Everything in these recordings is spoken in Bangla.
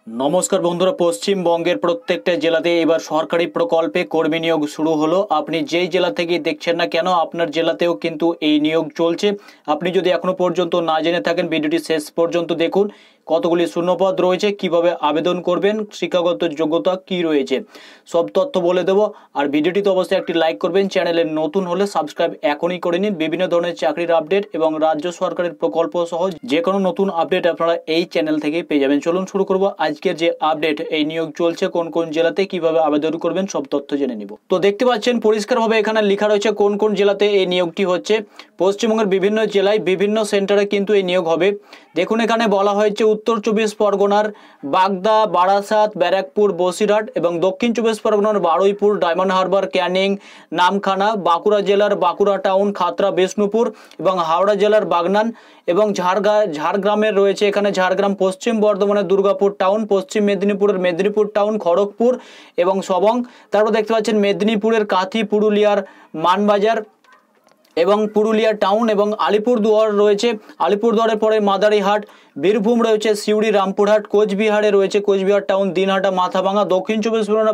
नमस्कार बंधुरा पश्चिमबंगेर प्रत्येकटा जेलाते एबार सरकारी प्रकल्पे कर्मी नियोग शुरू हलो। आपनी जेई जेला थेके देखछेन ना केन आपनार जेलातेও किन्तु এই নিয়োগ চলছে। আপনি যদি এখনো পর্যন্ত না জেনে থাকেন ভিডিওটি শেষ পর্যন্ত দেখুন। কতগুলি শূন্যপদ রয়েছে, কিভাবে আবেদন করবেন, শিক্ষাগত যোগ্যতা কি রয়েছে, সব তথ্য বলে দেব। আর ভিডিওটিতে অবশ্যই একটি লাইক করবেন, চ্যানেলে নতুন হলে সাবস্ক্রাইব এখনই করে নিন। বিভিন্ন ধরনের চাকরির আপডেট এবং রাজ্য সরকারের প্রকল্প সহ যে কোনো নতুন আপডেট আপনারা এই চ্যানেল থেকেই পেয়ে যাবেন। চলুন শুরু করব আজকের যে আপডেট। এই নিয়োগ চলছে, কোন কোন জেলাতে কিভাবে আবেদন করবেন সব তথ্য জেনে নিব। তো দেখতে পাচ্ছেন পরিষ্কারভাবে এখানে লেখা রয়েছে কোন কোন জেলাতে এই নিয়োগটি হচ্ছে। পশ্চিমবঙ্গের বিভিন্ন জেলায় বিভিন্ন সেন্টারে কিন্তু এই নিয়োগ হবে। দেখুন এখানে বলা হয়েছে উত্তর 24 পরগনার বাগদা, বারাসাত, ব্যারাকপুর, বসিরহাট এবং দক্ষিণ 24 পরগনার বারুইপুর, ডায়মন্ড হারবার, ক্যানিং, নামখানা, বাঁকুড়া জেলার বাঁকুড়া টাউন, খাতড়া, বিষ্ণুপুর এবং হাওড়া জেলার বাগনান এবং ঝাড়গ্রামের রয়েছে এখানে ঝাড়গ্রাম, পশ্চিম বর্ধমানের দুর্গাপুর টাউন, পশ্চিম মেদিনীপুরের মেদিনীপুর টাউন, খড়গপুর এবং সবং। তারপর দেখতে পাচ্ছেন মেদিনীপুরের কাঁথি, পুরুলিয়ার মানবাজার এবং পুরুলিয়া টাউন এবং আলিপুরদুয়ার রয়েছে। আলিপুরদুয়ারের পরে মাদারিহাট, বীরভূম রয়েছে সিউড়ি, রামপুরহাট, কোচবিহারে রয়েছে কোচবিহার টাউন, দিনহাটা, মাথাভাঙা, দক্ষিণ 24 পরগনা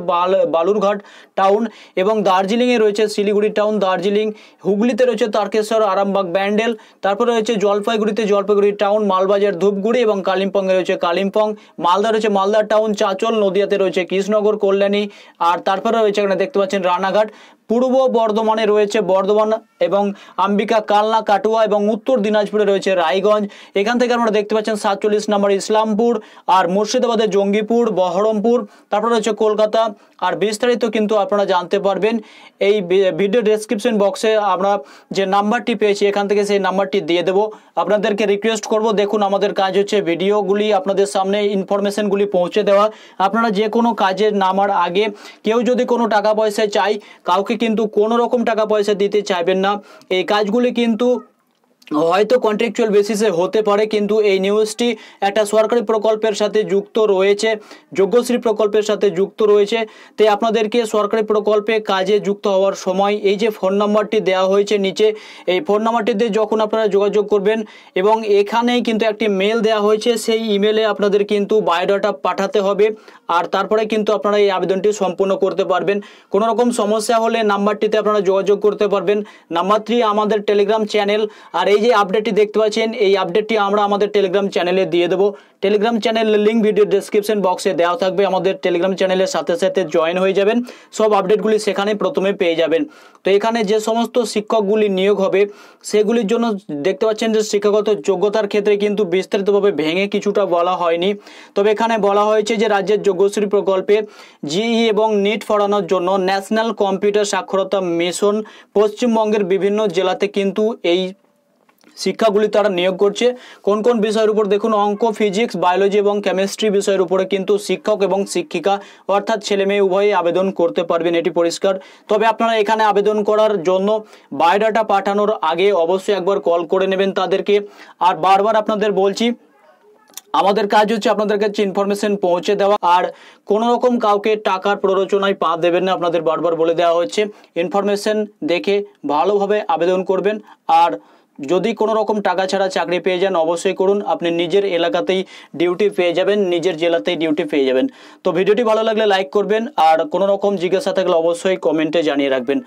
বালুরঘাট টাউন এবং দার্জিলিংয়ে রয়েছে শিলিগুড়ি টাউন, দার্জিলিং, হুগলিতে রয়েছে তারকেশ্বর, আরামবাগ, ব্যান্ডেল। তারপরে রয়েছে জলপাইগুড়িতে জলপাইগুড়ি টাউন, মালবাজার, ধূপগুড়ি এবং কালিম্পংয়ে রয়েছে কালিম্পং। মালদা রয়েছে মালদা টাউন, চাঁচল, নদিয়াতে রয়েছে কৃষ্ণনগর, কল্যাণী। আর তারপরে রয়েছে এখানে দেখতে পাচ্ছেন রানাঘাট। পূর্ব বর্ধমানে রয়েছে বর্ধমান এবং আম্বিকা, কালনা, কাটুয়া এবং উত্তর দিনাজপুরে রয়েছে রায়গঞ্জ। এখান থেকে আপনারা দেখতে পাচ্ছেন 47 নম্বর ইসলামপুর, আর মুর্শিদাবাদে জঙ্গিপুর, বহরমপুর। তারপরে রয়েছে কলকাতা। আর বিস্তারিত কিন্তু আপনারা জানতে পারবেন এই ভিডিও ডেসক্রিপশন বক্সে। আমরা যে নাম্বারটি পেয়েছি এখান থেকে সেই নাম্বারটি দিয়ে দেবো। আপনাদেরকে রিকোয়েস্ট করব, দেখুন আমাদের কাজ হচ্ছে ভিডিওগুলি আপনাদের সামনে ইনফরমেশনগুলি পৌঁছে দেওয়া। আপনারা যে কোনো কাজে নামার আগে কেউ যদি কোনো টাকা পয়সা চায়, কাউকে কিন্তু কোনো রকম টাকা পয়সা দিতে চাইবেন না। এই কাজগুলি কিন্তু হয়তো কন্ট্রাকচুয়াল বেসিসে হতে পারে, কিন্তু এই নিউজটি একটা সরকারি প্রকল্পের সাথে যুক্ত রয়েছে, যোগ্যশ্রী প্রকল্পের সাথে যুক্ত রয়েছে। তাই আপনাদেরকে সরকারি প্রকল্পে কাজে যুক্ত হওয়ার সময় এই যে ফোন নাম্বারটি দেওয়া হয়েছে নিচে, এই ফোন নাম্বারটিতে যখন আপনারা যোগাযোগ করবেন এবং এখানেই কিন্তু একটি মেল দেওয়া হয়েছে, সেই ইমেলে আপনাদের কিন্তু বায়োডাটা পাঠাতে হবে। আর তারপরে কিন্তু আপনারা এই আবেদনটি সম্পূর্ণ করতে পারবেন। কোনো রকম সমস্যা হলে নাম্বারটিতে আপনারা যোগাযোগ করতে পারবেন। নাম্বার 3 আমাদের টেলিগ্রাম চ্যানেল। আর এই যে আপডেটটি দেখতে পাচ্ছেন এই আপডেটটি আমরা আমাদের টেলিগ্রাম চ্যানেলে দিয়ে দেবো। টেলিগ্রাম চ্যানেলের লিঙ্ক ভিডিও ডেসক্রিপশন বক্সে দেওয়া থাকবে। আমাদের টেলিগ্রাম চ্যানেলের সাথে সাথে জয়েন হয়ে যাবেন, সব আপডেটগুলি সেখানে প্রথমে পেয়ে যাবেন। তো এখানে যে সমস্ত শিক্ষকগুলি নিয়োগ হবে সেগুলির জন্য দেখতে পাচ্ছেন যে শিক্ষাগত যোগ্যতার ক্ষেত্রে কিন্তু বিস্তারিতভাবে ভেঙে কিছুটা বলা হয়নি। তবে এখানে বলা হয়েছে যে রাজ্যের যোগ্যশ্রী প্রকল্পে জিই এবং নিট পড়ানোর জন্য ন্যাশনাল কম্পিউটার সাক্ষরতা মিশন পশ্চিমবঙ্গের বিভিন্ন জেলাতে কিন্তু এই শিক্ষাগুলি তারা নিয়োগ করছে। কোন কোন বিষয়ের উপর দেখুন, অঙ্ক, ফিজিক্স, বায়োলজি এবং কেমিস্ট্রি বিষয়ের উপরে কিন্তু শিক্ষক এবং শিক্ষিকা অর্থাৎ ছেলে মেয়ে উভয়ই আবেদন করতে পারবেন, এটি পরিষ্কার। তবে আপনারা এখানে আবেদন করার জন্য বায়োডাটা পাঠানোর আগে অবশ্যই একবার কল করে নেবেন তাদেরকে। আর বারবার আপনাদের বলছি, আমাদের কাজ হচ্ছে আপনাদের কাছে ইনফরমেশন পৌঁছে দেওয়া। আর কোনো রকম কাউকে টাকার প্ররোচনায় পা দেবেন না, আপনাদের বারবার বলে দেওয়া হচ্ছে। ইনফরমেশন দেখে ভালোভাবে আবেদন করবেন। আর যদি কোনো রকম টাকা ছাড়া চাকরি পেয়ে যান অবশ্যই করুন, আপনি নিজের এলাকাতেই ডিউটি পেয়ে যাবেন, নিজের জেলাতেই ডিউটি পেয়ে যাবেন। তো ভিডিওটি ভালো লাগলে লাইক করবেন, আর কোনো রকম জিজ্ঞাসা থাকলে অবশ্যই কমেন্টে জানিয়ে রাখবেন।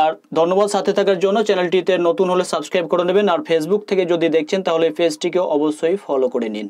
আর ধন্যবাদ সাথে থাকার জন্য। চ্যানেলটিতে নতুন হলে সাবস্ক্রাইব করে নেবেন। আর ফেসবুক থেকে যদি দেখছেন তাহলে পেজটিকে অবশ্যই ফলো করে নিন।